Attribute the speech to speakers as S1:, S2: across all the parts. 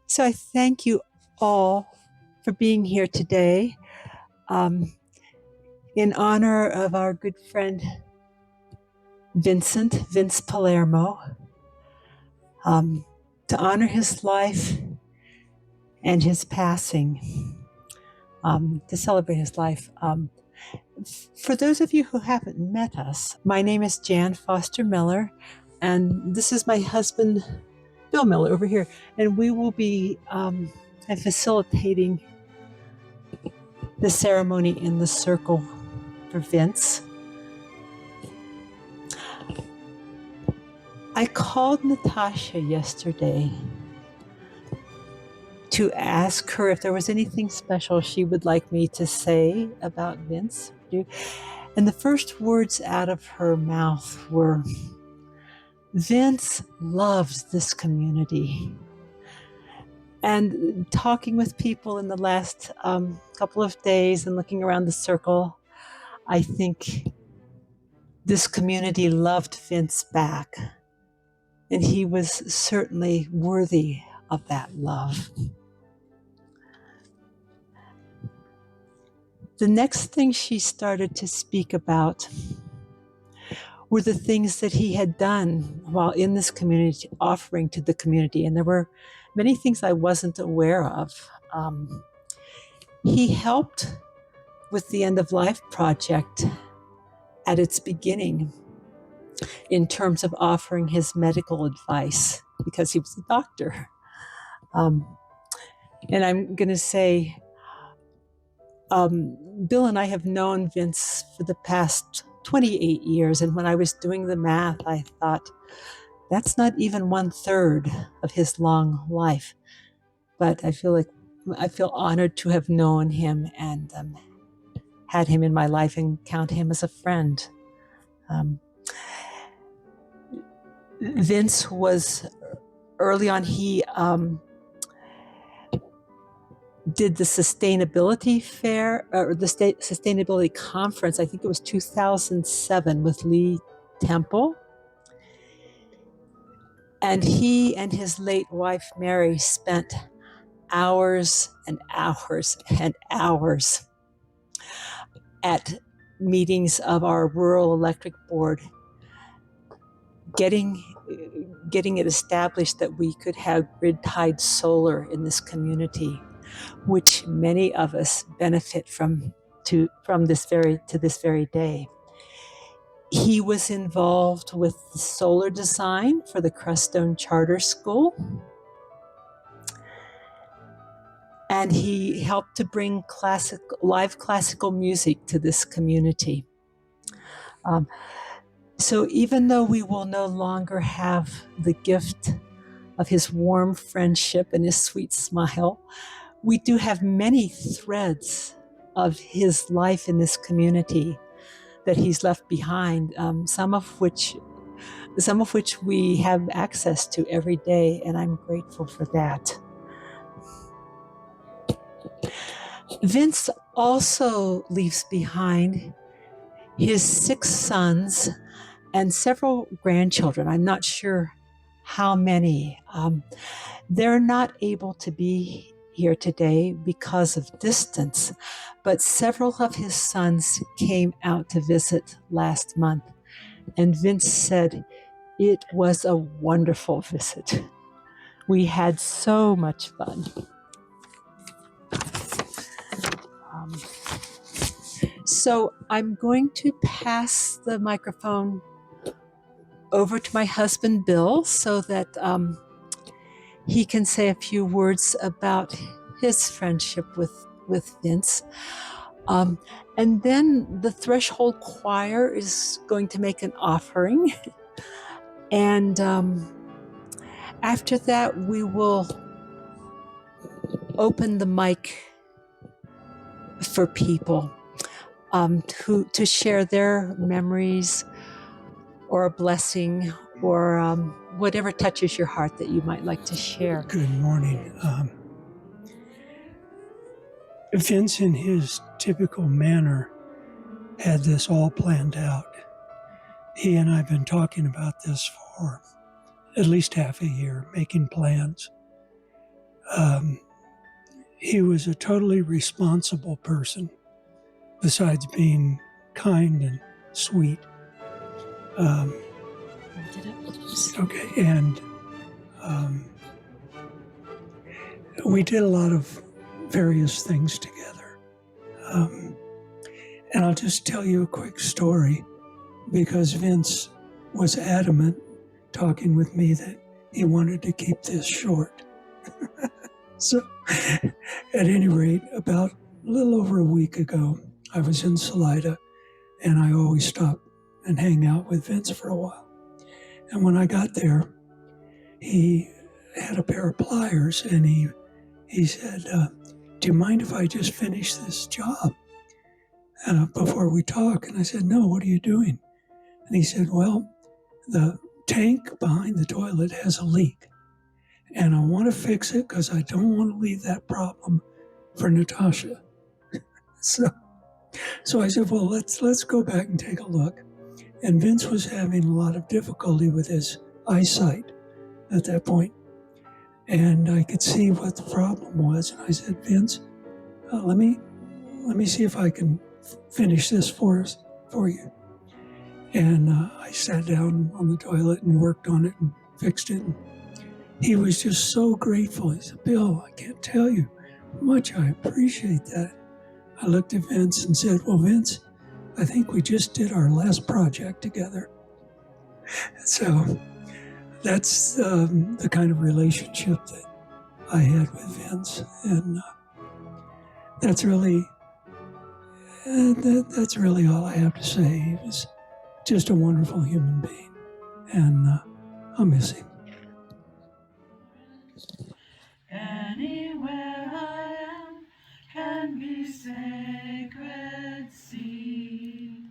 S1: So I thank you all for being here today in honor of our good friend Vince Palermo, to honor his life and his passing, to celebrate his life. For those of you who haven't met us, my name is Jan Foster Miller, and this is my husband, Bill Miller, over here, and we will be facilitating the ceremony in the circle for Vince. I called Natasha yesterday to ask her if there was anything special she would like me to say about Vince. And the first words out of her mouth were, Vince loves this community. And talking with people in the last couple of days and looking around the circle, I think this community loved Vince back. And he was certainly worthy of that love. The next thing she started to speak about were the things that he had done while in this community, offering to the community. And there were many things I wasn't aware of. He helped with the End of Life project at its beginning in terms of offering his medical advice because he was a doctor. And I'm going to say, Bill and I have known Vince for the past 28 years. And when I was doing the math, I thought, that's not even 1/3 of his long life. But I feel honored to have known him and had him in my life and count him as a friend. Vince was early on, he did the sustainability fair, or the sustainability conference, I think it was 2007 with Lee Temple. And he and his late wife, Mary, spent hours and hours and hours at meetings of our rural electric board, getting it established that we could have grid-tied solar in this community, which many of us benefit from to this very day. He was involved with the solar design for the Crestone Charter School, and he helped to bring live classical music to this community. So even though we will no longer have the gift of his warm friendship and his sweet smile, we do have many threads of his life in this community that he's left behind, some of which we have access to every day, and I'm grateful for that. Vince also leaves behind his 6 sons and several grandchildren. I'm not sure how many. They're not able to be here today because of distance, but several of his sons came out to visit last month, and Vince said it was a wonderful visit. We had so much fun. Um, so I'm going to pass the microphone over to my husband, Bill, so that he can say a few words about his friendship with Vince. And then the Threshold Choir is going to make an offering. And after that, we will open the mic for people to share their memories or a blessing or whatever touches your heart that you might like to share.
S2: Good morning. Vince, in his typical manner, had this all planned out. He and I have been talking about this for at least half a year, making plans. He was a totally responsible person, besides being kind and sweet. Okay, and we did a lot of various things together. And I'll just tell you a quick story, because Vince was adamant, talking with me, that he wanted to keep this short. So, at any rate, about a little over a week ago, I was in Salida, and I always stop and hang out with Vince for a while. And when I got there, he had a pair of pliers, and he said, "Do you mind if I just finish this job before we talk?" And I said, "No, what are you doing?" And he said, "Well, the tank behind the toilet has a leak, and I want to fix it because I don't want to leave that problem for Natasha." So I said, "Well, let's go back and take a look." And Vince was having a lot of difficulty with his eyesight at that point, and I could see what the problem was. And I said, "Vince, let me see if I can finish this for you." And I sat down on the toilet and worked on it and fixed it. And he was just so grateful. He said, "Bill, I can't tell you how much I appreciate that." I looked at Vince and said, "Well, Vince, I think we just did our last project together." So that's the kind of relationship that I had with Vince. And that's really all I have to say. He was just a wonderful human being, and I'll miss him.
S3: Anywhere I am can be sacred sea.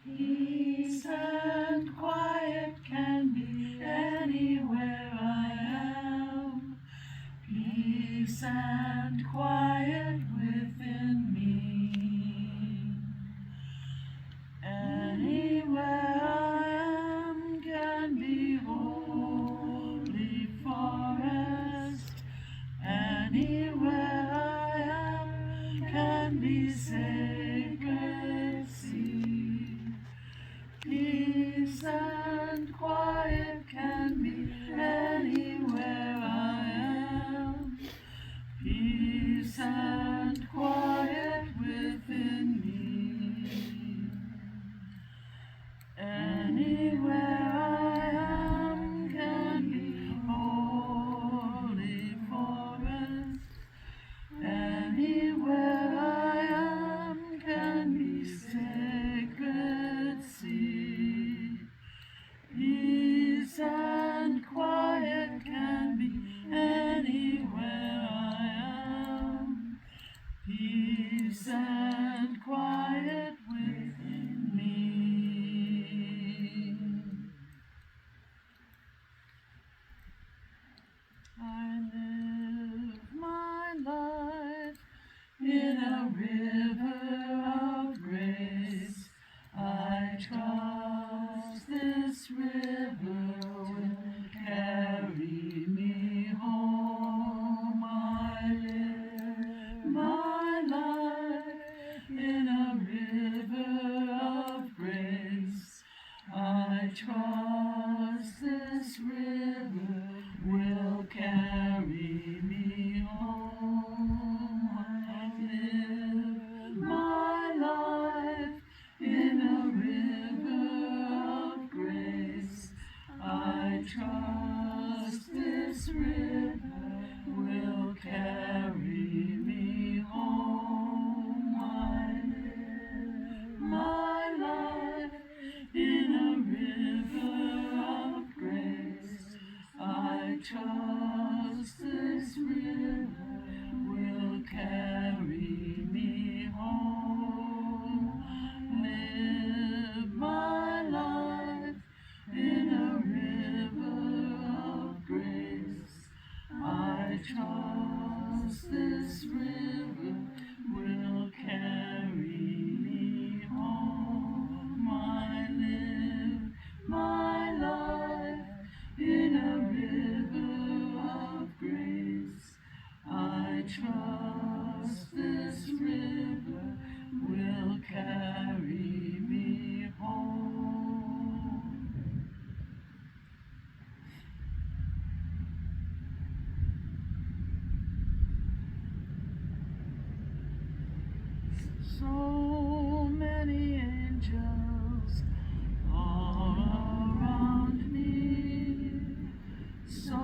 S3: Peace and quiet can be anywhere I am. Peace and quiet within me. Anywhere I am can be holy forest. Anywhere I am can be sacred sea. Peace and quiet can be anywhere I am. Peace and quiet within me. Anywhere I am can be holy forest. Anywhere I am can be sacred sea. Peace and quiet can be anywhere I am. Peace and quiet within me. I live my life in a river of grace. I trust this river will carry trust this river will carry me home. I live my life in a river of grace. I trust this river will carry me home. I live my life in a river of grace. I trust this river will carry me home. Live my life in a river of grace. I trust this river will carry me home. I live my life in a river of grace. I trust this river will carry me home. So many angels all around me. So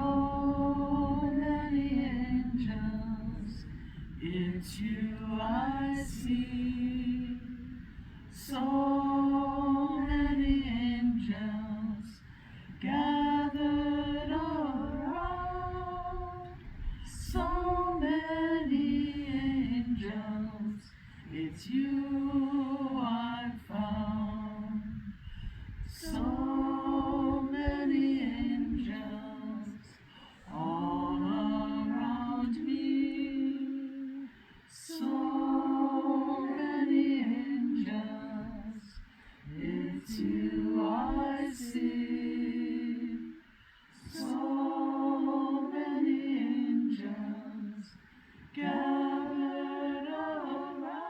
S3: many angels, it's you I see. So many angels gathered around. So many angels, it's you I found. So many angels all around me. So many angels, it's you I see. So many angels gathered around.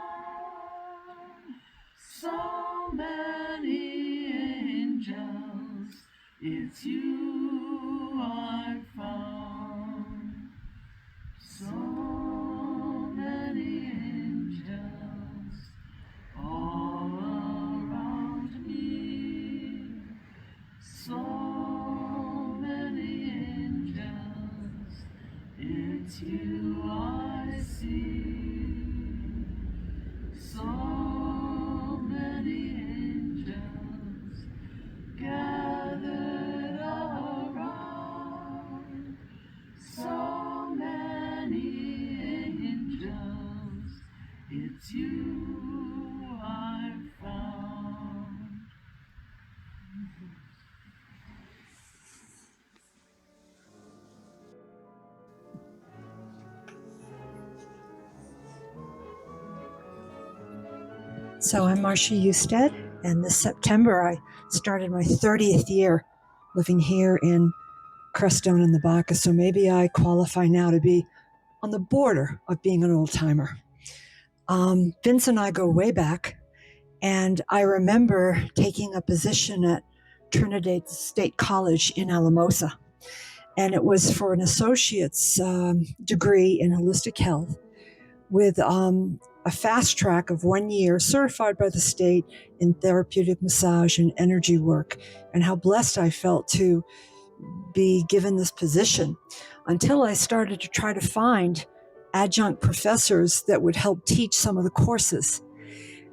S3: So many angels, it's you I found. So many angels all around me. So many angels, it's you I see. So many angels gathered around. So many angels, it's you I found.
S1: So I'm Marcia Usted, and this September I started my 30th year living here in Crestone in the Bacchus, so maybe I qualify now to be on the border of being an old timer. Vince and I go way back, and I remember taking a position at Trinidad State College in Alamosa, and it was for an associate's degree in holistic health with a fast track of 1 year certified by the state in therapeutic massage and energy work, and how blessed I felt to be given this position until I started to try to find adjunct professors that would help teach some of the courses.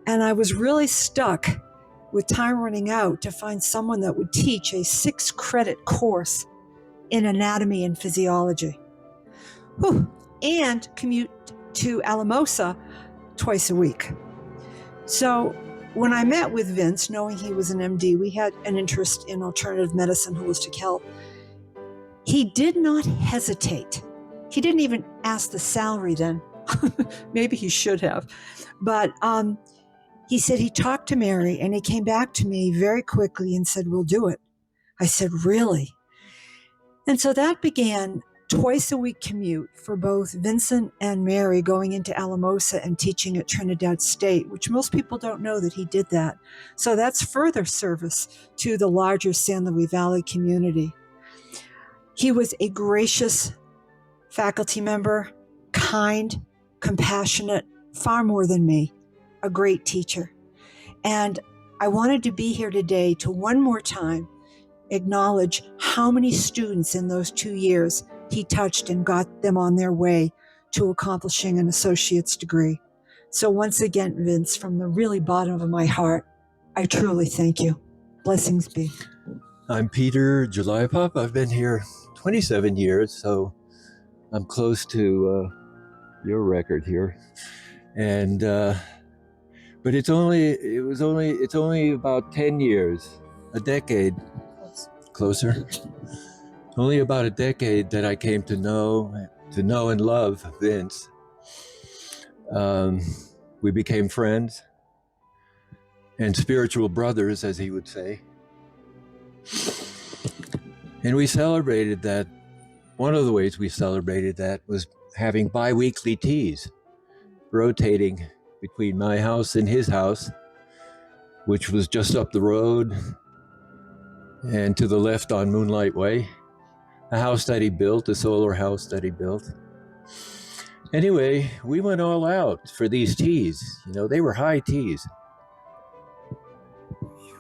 S1: And I was really stuck with time running out to find someone that would teach a 6-credit course in anatomy and physiology. And commute to Alamosa twice a week. So when I met with Vince, knowing he was an MD, we had an interest in alternative medicine, holistic health. He did not hesitate. He didn't even ask the salary then. Maybe he should have. But he said he talked to Mary, and he came back to me very quickly and said, "We'll do it." I said, "Really?" And so that began twice-a-week commute for both Vincent and Mary going into Alamosa and teaching at Trinidad State, which most people don't know that he did that. So that's further service to the larger San Luis Valley community. He was a gracious faculty member, kind, compassionate, far more than me, a great teacher. And I wanted to be here today to one more time acknowledge how many students in those 2 years he touched and got them on their way to accomplishing an associate's degree. So once again, Vince, from the really bottom of my heart, I truly thank you. Blessings be.
S4: I'm Peter July-Pop. I've been here 27 years, so I'm close to your record here. And but it's only about 10 years, a decade closer. Only about a decade that I came to know and love Vince. We became friends and spiritual brothers, as he would say. And we celebrated that. One of the ways we celebrated that was having bi-weekly teas, rotating between my house and his house, which was just up the road and to the left on Moonlight Way, a house that he built, a solar house that he built. Anyway, we went all out for these teas. You know, they were high teas.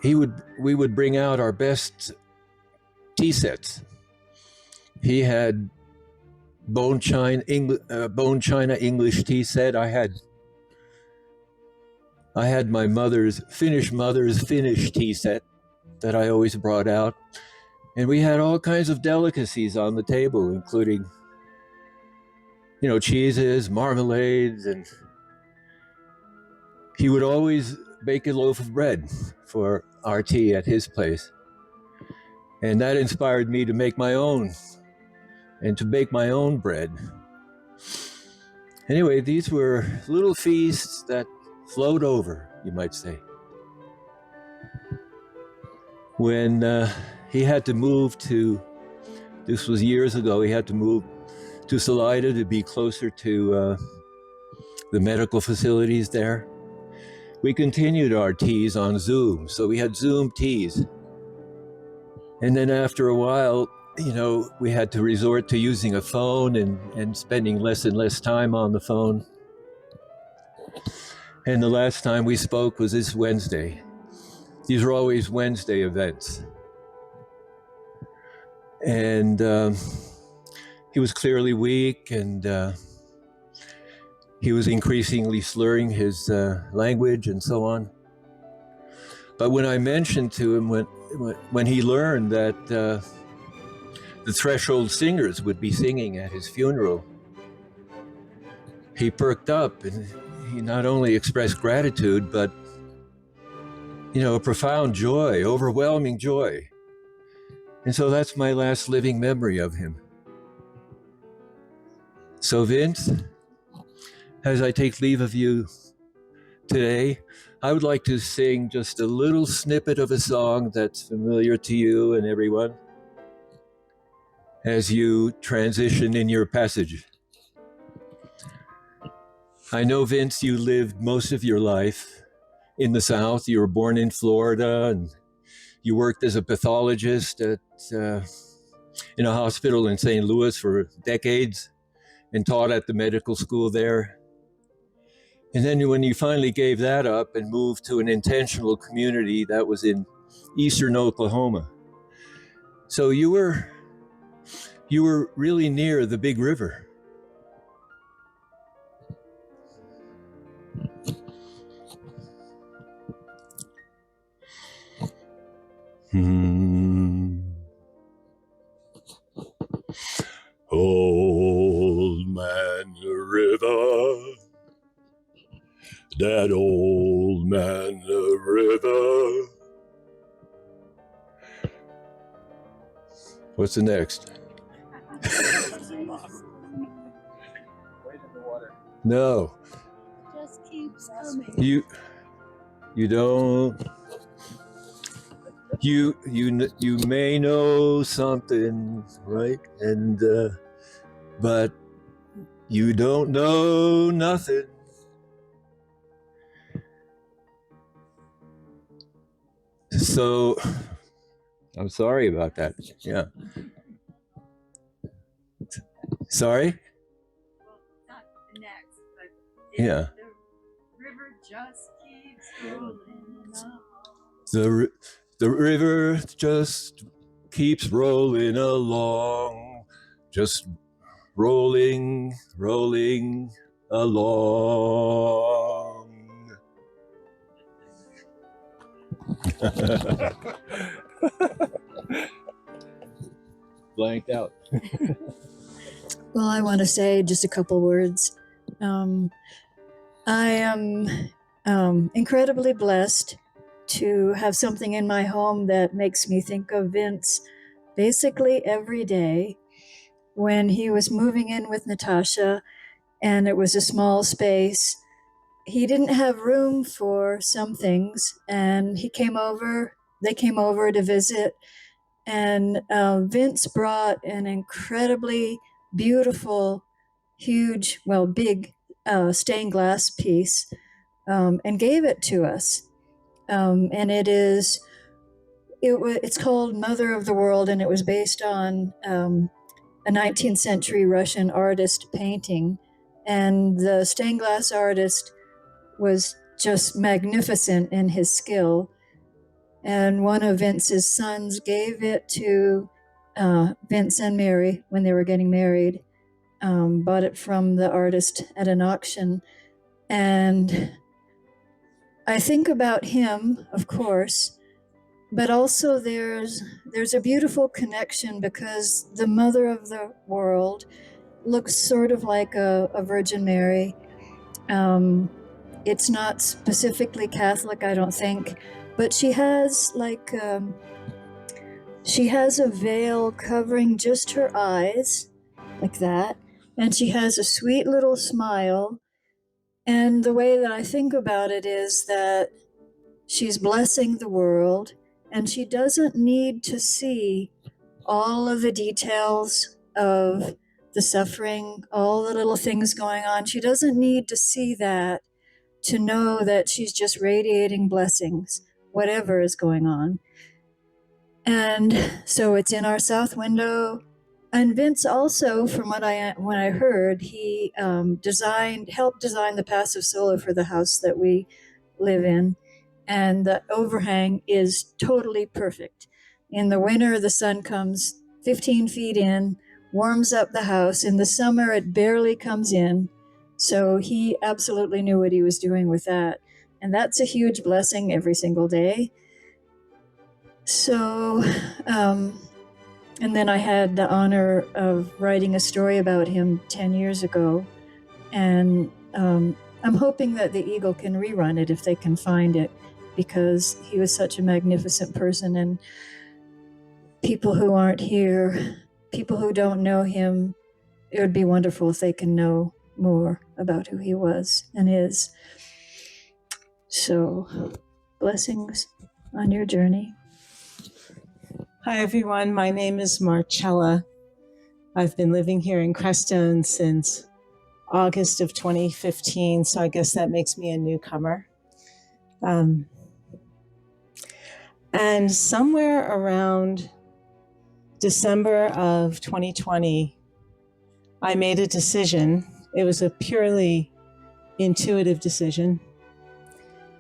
S4: We would bring out our best tea sets. He had bone china English tea set. I had my Finnish mother's Finnish tea set that I always brought out. And we had all kinds of delicacies on the table, including, you know, cheeses, marmalades, and he would always bake a loaf of bread for our tea at his place. And that inspired me to make my own and to bake my own bread. Anyway, these were little feasts that flowed over, you might say. When he had to move to, this was years ago, he had to move to Salida to be closer to the medical facilities there. We continued our teas on Zoom, so we had Zoom teas. And then after a while, you know, we had to resort to using a phone and spending less and less time on the phone. And the last time we spoke was this Wednesday. These are always Wednesday events. And he was clearly weak, and he was increasingly slurring his language and so on. But when I mentioned to him, when he learned that the Threshold Singers would be singing at his funeral, he perked up, and he not only expressed gratitude, but, you know, a profound joy, overwhelming joy. And so that's my last living memory of him. So Vince, as I take leave of you today, I would like to sing just a little snippet of a song that's familiar to you and everyone as you transition in your passage. I know, Vince, you lived most of your life in the South. You were born in Florida, and you worked as a pathologist in a hospital in St. Louis for decades and taught at the medical school there. And then when you finally gave that up and moved to an intentional community that was in eastern Oklahoma. So you were really near the big river. Old man river, that old man river. What's the next? No.
S5: Just keeps coming.
S4: You don't. You may know something, right? And but you don't know nothing. So I'm sorry about that. Yeah. Sorry?
S5: Well, not the next, but
S4: Yeah.
S5: the river just keeps rolling on.
S4: The river just keeps rolling along, just rolling along. Blanked out.
S6: Well, I want to say just a couple words. I am incredibly blessed to have something in my home that makes me think of Vince basically every day. When he was moving in with Natasha and it was a small space, he didn't have room for some things, and they came over to visit, and Vince brought an incredibly beautiful, huge, well, big stained glass piece, and gave it to us. And it's called Mother of the World, and it was based on a 19th century Russian artist painting. And the stained glass artist was just magnificent in his skill. And one of Vince's sons gave it to Vince and Mary when they were getting married, bought it from the artist at an auction. And I think about him, of course, but also there's a beautiful connection because the Mother of the World looks sort of like a Virgin Mary. It's not specifically Catholic, I don't think, but she has a veil covering just her eyes, like that, and she has a sweet little smile. And the way that I think about it is that she's blessing the world, and she doesn't need to see all of the details of the suffering, all the little things going on. She doesn't need to see that to know that she's just radiating blessings, whatever is going on. And so it's in our south window. And Vince also, from when I heard, he helped design the passive solar for the house that we live in. And the overhang is totally perfect. In the winter, the sun comes 15 feet in, warms up the house. In the summer, it barely comes in. So he absolutely knew what he was doing with that. And that's a huge blessing every single day. So, and then I had the honor of writing a story about him 10 years ago. And I'm hoping that the Eagle can rerun it if they can find it, because he was such a magnificent person. And people who aren't here, people who don't know him, it would be wonderful if they can know more about who he was and is. So, blessings on your journey.
S1: Hi, everyone. My name is Marcella. I've been living here in Crestone since August of 2015, so I guess that makes me a newcomer. And somewhere around December of 2020, I made a decision. It was a purely intuitive decision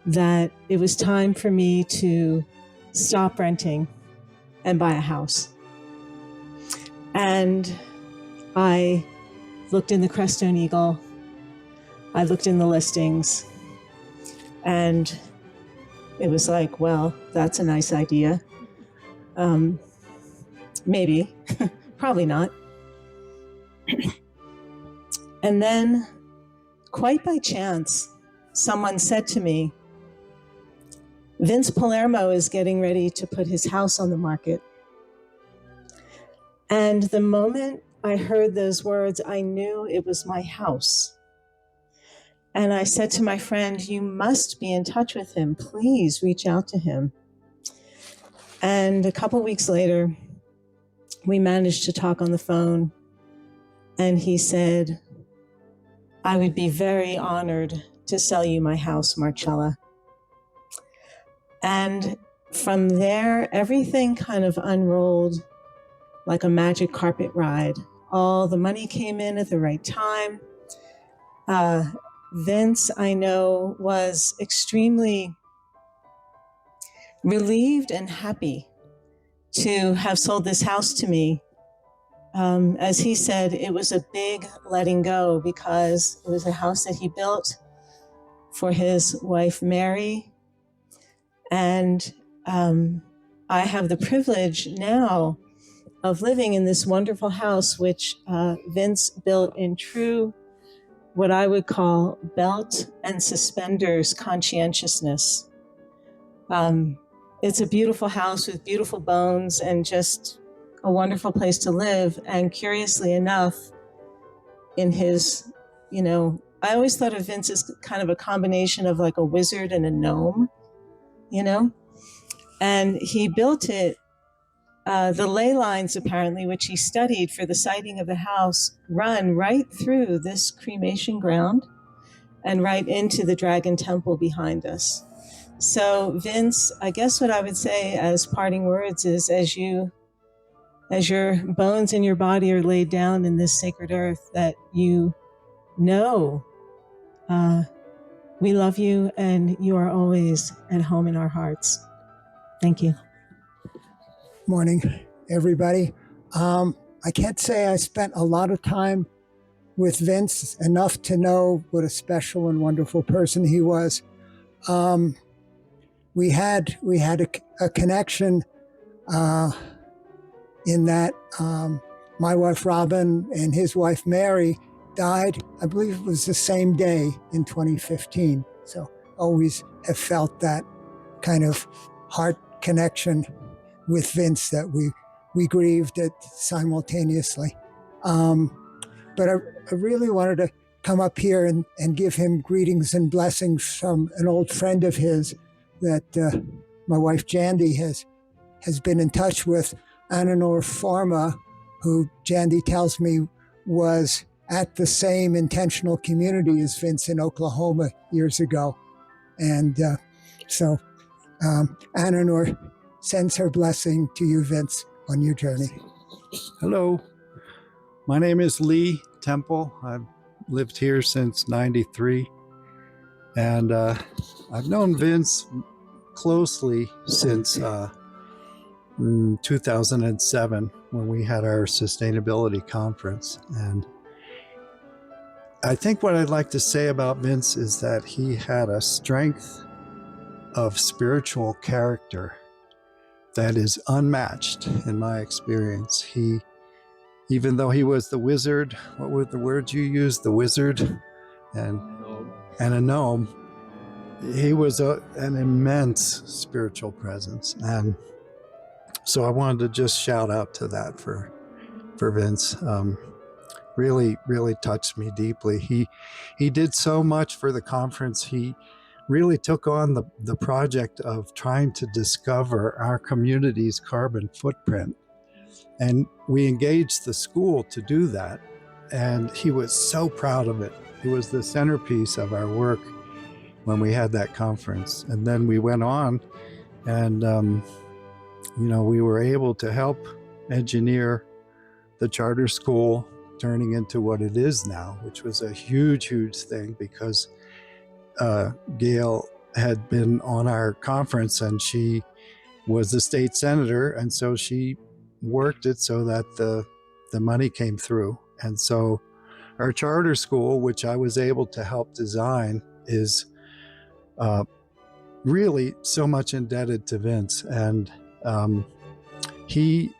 S1: that it was time for me to stop renting and buy a house. And I looked in the Crestone Eagle, I looked in the listings, and it was like, well, that's a nice idea. Maybe, probably not. And then, quite by chance, someone said to me, Vince Palermo is getting ready to put his house on the market. And the moment I heard those words, I knew it was my house. And I said to my friend, you must be in touch with him. Please reach out to him. And a couple weeks later, we managed to talk on the phone. And he said, I would be very honored to sell you my house, Marcella. And from there, everything kind of unrolled like a magic carpet ride. All the money came in at the right time. Vince, I know, was extremely relieved and happy to have sold this house to me. As he said, it was a big letting go because it was a house that he built for his wife, Mary. And I have the privilege now of living in this wonderful house, which Vince built in true, what I would call belt and suspenders conscientiousness. It's a beautiful house with beautiful bones and just a wonderful place to live. And curiously enough, in his, I always thought of Vince as kind of a combination of like a wizard and a gnome, and he built it. The ley lines, apparently, which he studied for the siting of the house, run right through this cremation ground and right into the Dragon Temple behind us. So, Vince, I guess what I would say as parting words is, as your bones in your body are laid down in this sacred earth, that you know we love you and you are always at home in our hearts. Thank you.
S7: Morning, everybody. I can't say I spent a lot of time with Vince, enough to know what a special and wonderful person he was. We had a connection in that my wife Robin and his wife Mary died, I believe it was the same day in 2015. So always have felt that kind of heart connection with Vince, that we grieved it simultaneously. But I really wanted to come up here and give him greetings and blessings from an old friend of his that my wife Jandy has been in touch with, Ananor Forma, who Jandy tells me was at the same intentional community as Vince in Oklahoma years ago. And so Ananor sends her blessing to you, Vince, on your journey.
S8: Hello, my name is Lee Temple. I've lived here since '93, and I've known Vince closely since 2007 when we had our sustainability conference. And I think what I'd like to say about Vince is that he had a strength of spiritual character that is unmatched in my experience. He, even though he was the wizard, what were the words you used? The wizard and a gnome. He was an immense spiritual presence. And so I wanted to just shout out to that for Vince. Really, really touched me deeply. He did so much for the conference. He really took on the project of trying to discover our community's carbon footprint. And we engaged the school to do that. And he was so proud of it. It was the centerpiece of our work when we had that conference. And then we went on and, we were able to help engineer the charter school turning into what it is now, which was a huge, huge thing because Gail had been on our conference and she was the state senator, and so she worked it so that the money came through. And so our charter school, which I was able to help design, is really so much indebted to Vince. And he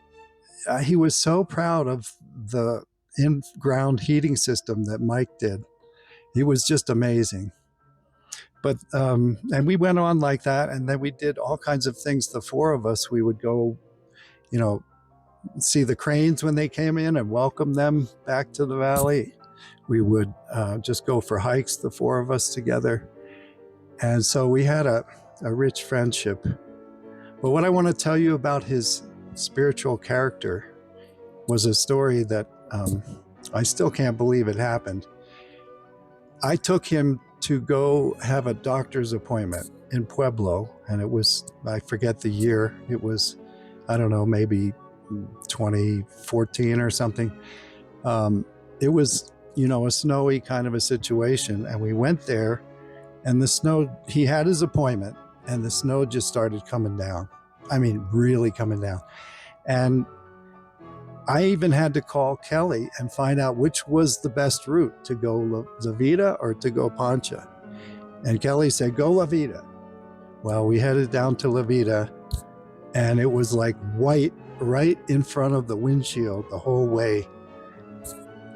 S8: was so proud of the in-ground heating system that Mike did. He was just amazing. But and we went on like that, and then we did all kinds of things. The four of us, we would go, see the cranes when they came in and welcome them back to the valley. We would just go for hikes, the four of us together. And so we had a rich friendship. But what I want to tell you about his spiritual character was a story that I still can't believe it happened. I took him to go have a doctor's appointment in Pueblo, and it was, I forget the year, it was, I don't know, maybe 2014 or something. It was, a snowy kind of a situation, and we went there, and the snow, he had his appointment, and the snow just started coming down. I mean, really coming down. And I even had to call Kelly and find out which was the best route, to go La Vida or to go Pancha. And Kelly said, go La Vida. Well, we headed down to La Vida, and it was like white right in front of the windshield the whole way.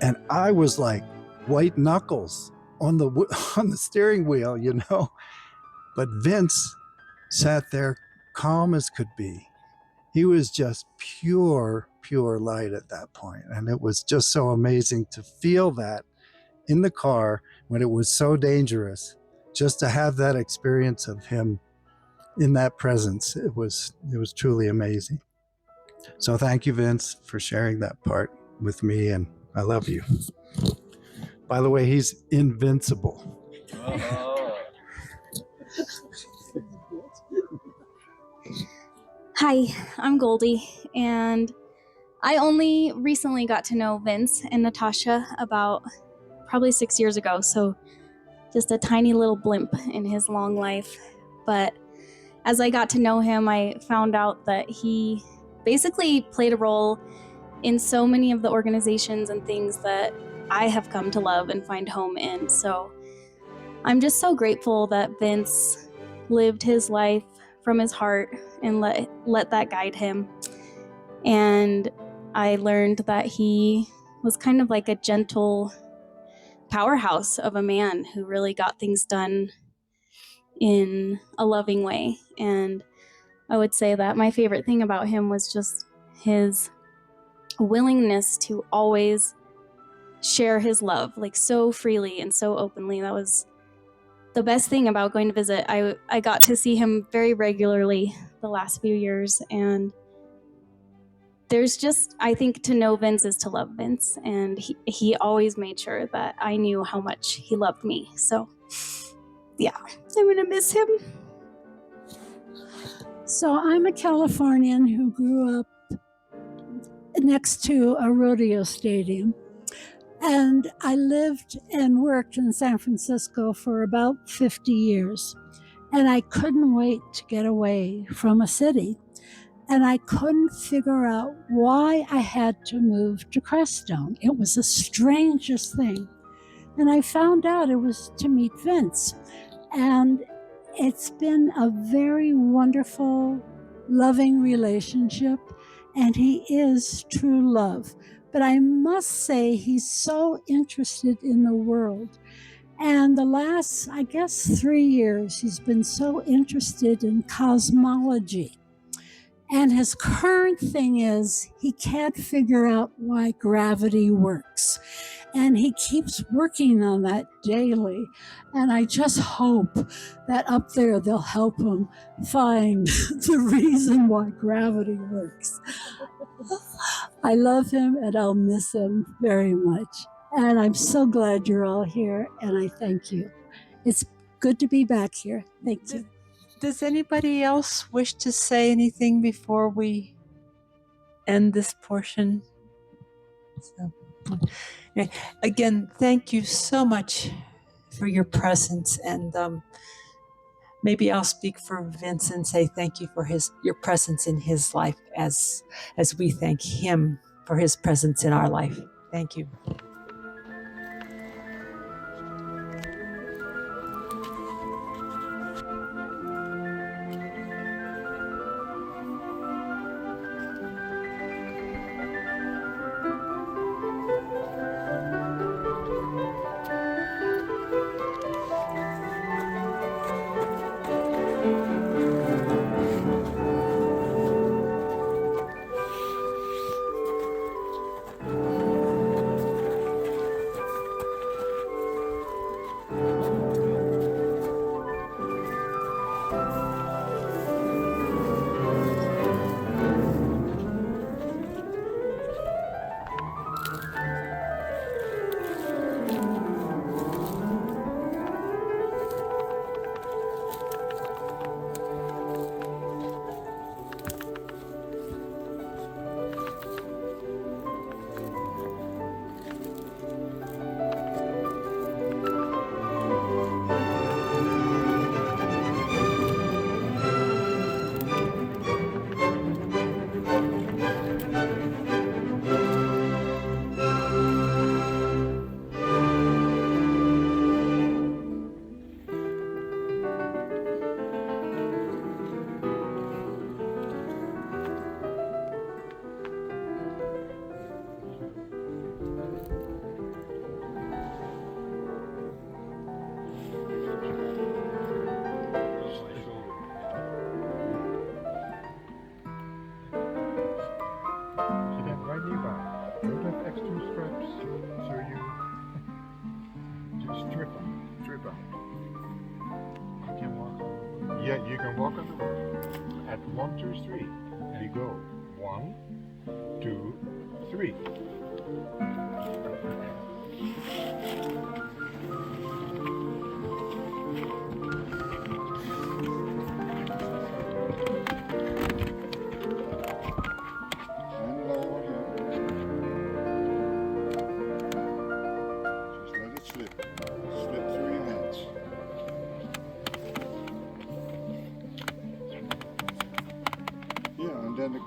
S8: And I was like white knuckles on the steering wheel, But Vince sat there calm as could be. He was just pure light at that point. And it was just so amazing to feel that in the car when it was so dangerous, just to have that experience of him in that presence. It was truly amazing. So thank you, Vince, for sharing that part with me, and I love you. By the way, he's invincible.
S9: Hi, I'm Goldie, and I only recently got to know Vince and Natasha about probably 6 years ago, so just a tiny little blimp in his long life. But as I got to know him, I found out that he basically played a role in so many of the organizations and things that I have come to love and find home in. So I'm just so grateful that Vince lived his life from his heart and let that guide him. And I learned that he was kind of like a gentle powerhouse of a man who really got things done in a loving way. And I would say that my favorite thing about him was just his willingness to always share his love, like so freely and so openly. That was the best thing about going to visit. I got to see him very regularly the last few years, and there's just, I think to know Vince is to love Vince, and he always made sure that I knew how much he loved me. So yeah, I'm gonna miss him.
S10: So I'm a Californian who grew up next to a rodeo stadium. And I lived and worked in San Francisco for about 50 years. And I couldn't wait to get away from a city. And I couldn't figure out why I had to move to Crestone. It was the strangest thing. And I found out it was to meet Vince. And it's been a very wonderful, loving relationship. And he is true love. But I must say, he's so interested in the world. And the last, I guess, 3 years, he's been so interested in cosmology. And his current thing is he can't figure out why gravity works. And he keeps working on that daily. And I just hope that up there they'll help him find the reason why gravity works. I love him and I'll miss him very much. And I'm so glad you're all here, and I thank you. It's good to be back here. Thank you.
S1: Does anybody else wish to say anything before we end this portion? So, again, thank you so much for your presence, and maybe I'll speak for Vince and say thank you for your presence in his life as we thank him for his presence in our life. Thank you.
S11: Yeah, you can walk on the roof. At 1, 2, 3. We go 1, 2, 3. And lower here. Just let it slip. Slip through your hands. Yeah, and then the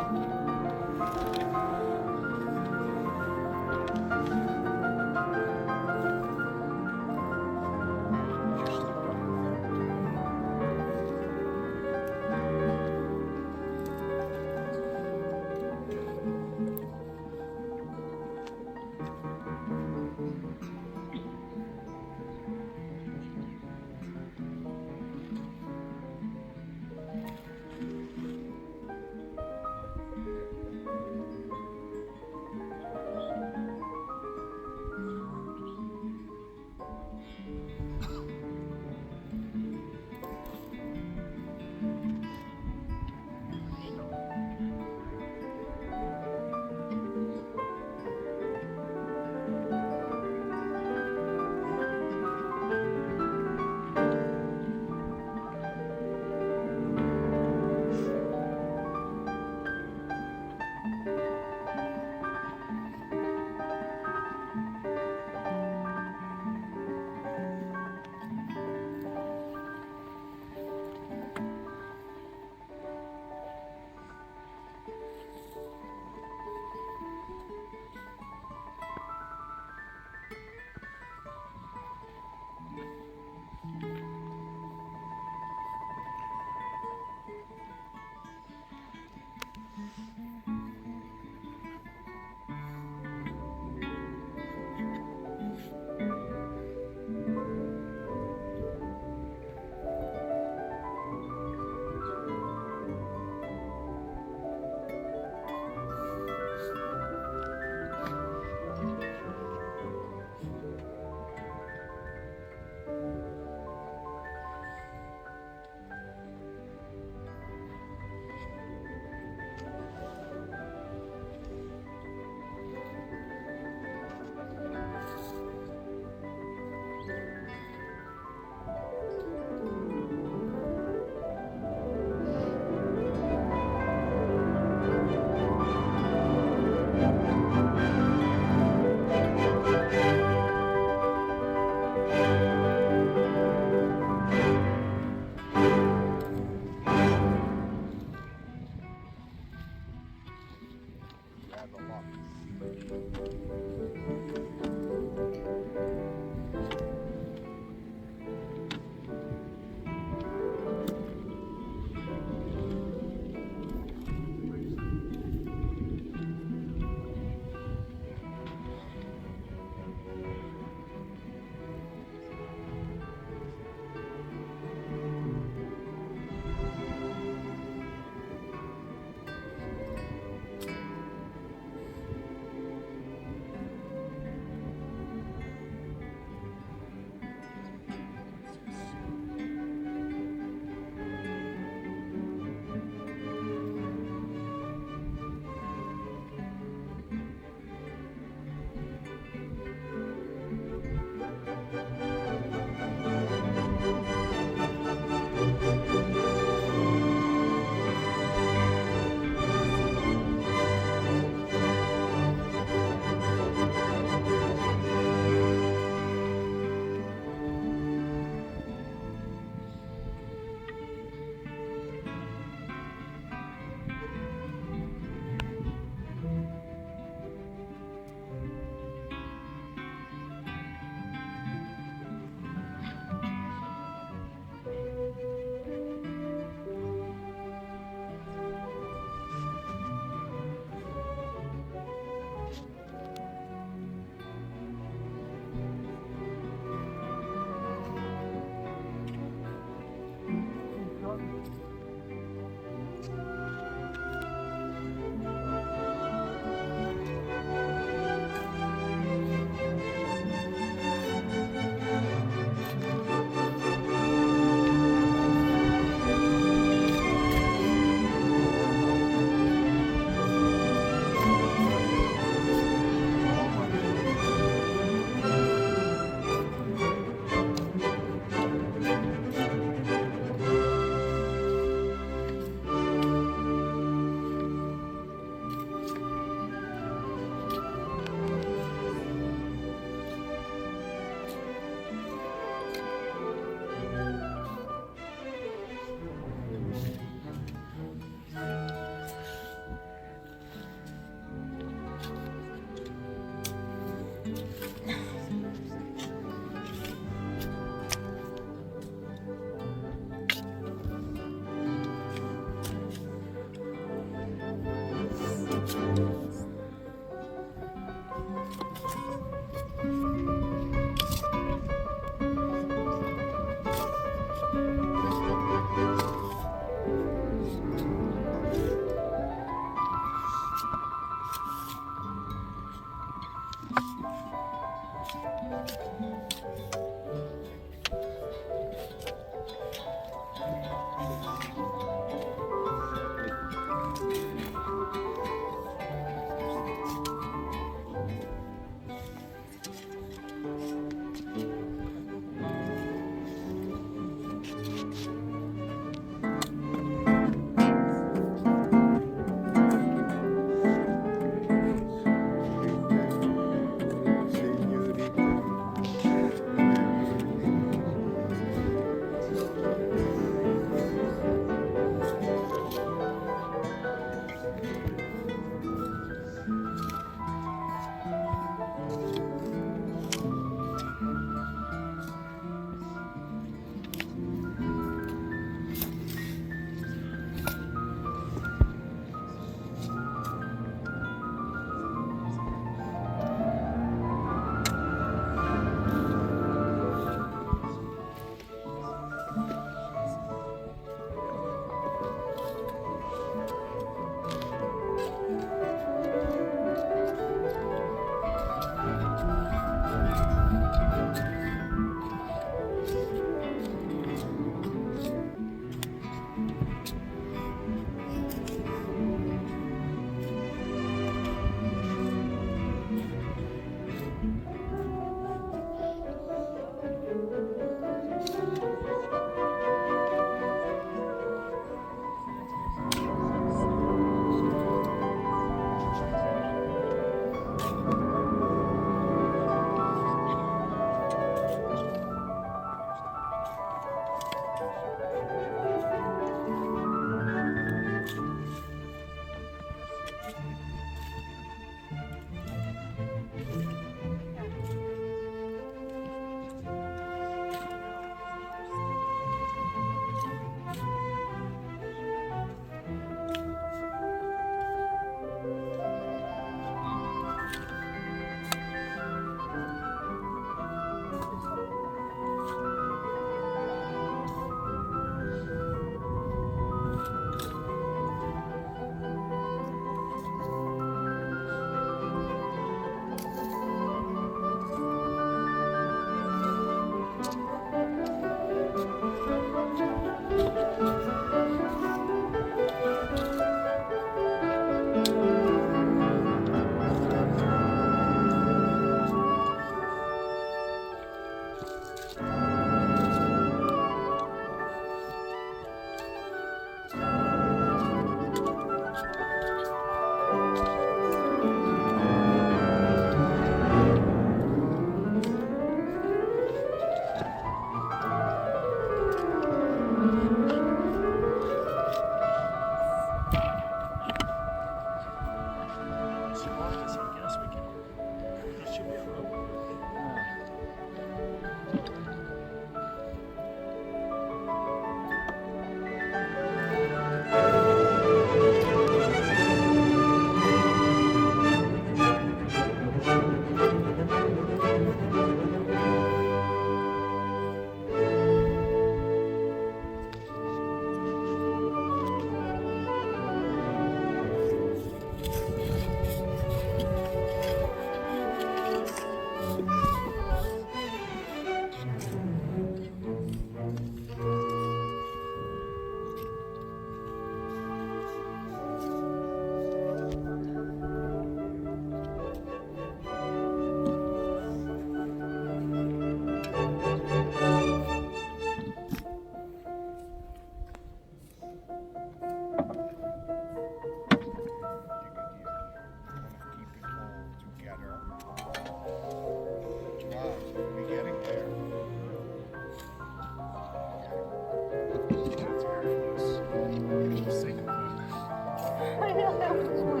S3: I know that was my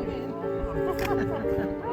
S3: hand.